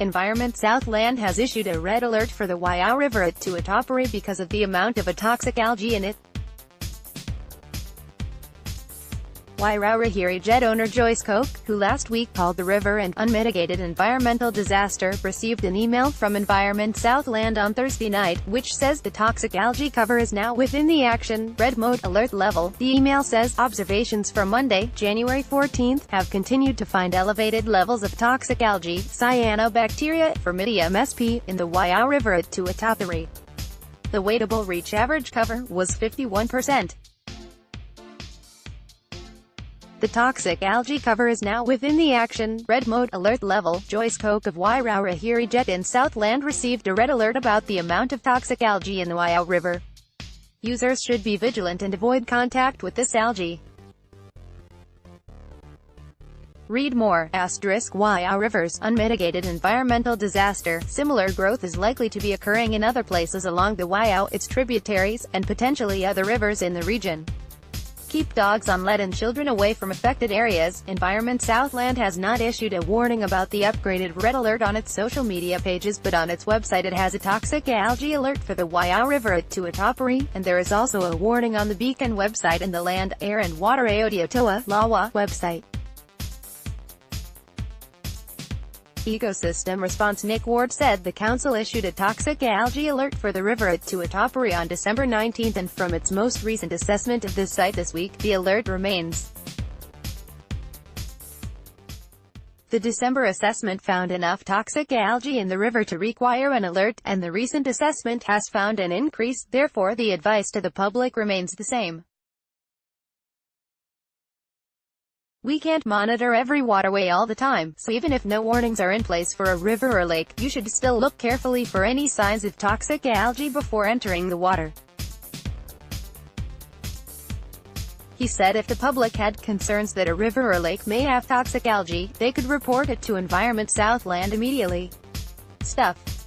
Environment Southland has issued a red alert for the Waiau River at Tuatapere because of the amount of a toxic algae in it. Waiau jet owner Joyce Koch, who last week called the river an unmitigated environmental disaster, received an email from Environment Southland on Thursday night, which says the toxic algae cover is now within the action red mode alert level. The email says observations from Monday, January 14th, have continued to find elevated levels of toxic algae, cyanobacteria, Formidium sp, in the Waiau River at Tuatapere. The waitable reach average cover was 51%. The toxic algae cover is now within the action red mode alert level. Joyce Koch of Waiau Jet in Southland received a red alert about the amount of toxic algae in the Waiau River. Users should be vigilant and avoid contact with this algae. Read more. Waiau River's unmitigated environmental disaster. Similar growth is likely to be occurring in other places along the Waiau, its tributaries, and potentially other rivers in the region. Keep dogs on lead and children away from affected areas. Environment Southland has not issued a warning about the upgraded red alert on its social media pages, but on its website it has a toxic algae alert for the Waiau River at Tuatapere, and there is also a warning on the Beacon website and the Land, Air and Water Aotearoa Lawa website. Ecosystem Response Nick Ward said the council issued a toxic algae alert for the river at Tuatapere on December 19, and from its most recent assessment of this site this week, the alert remains. The December assessment found enough toxic algae in the river to require an alert, and the recent assessment has found an increase, therefore the advice to the public remains the same. We can't monitor every waterway all the time, so even if no warnings are in place for a river or lake, you should still look carefully for any signs of toxic algae before entering the water. He said if the public had concerns that a river or lake may have toxic algae, they could report it to Environment Southland immediately. Stuff.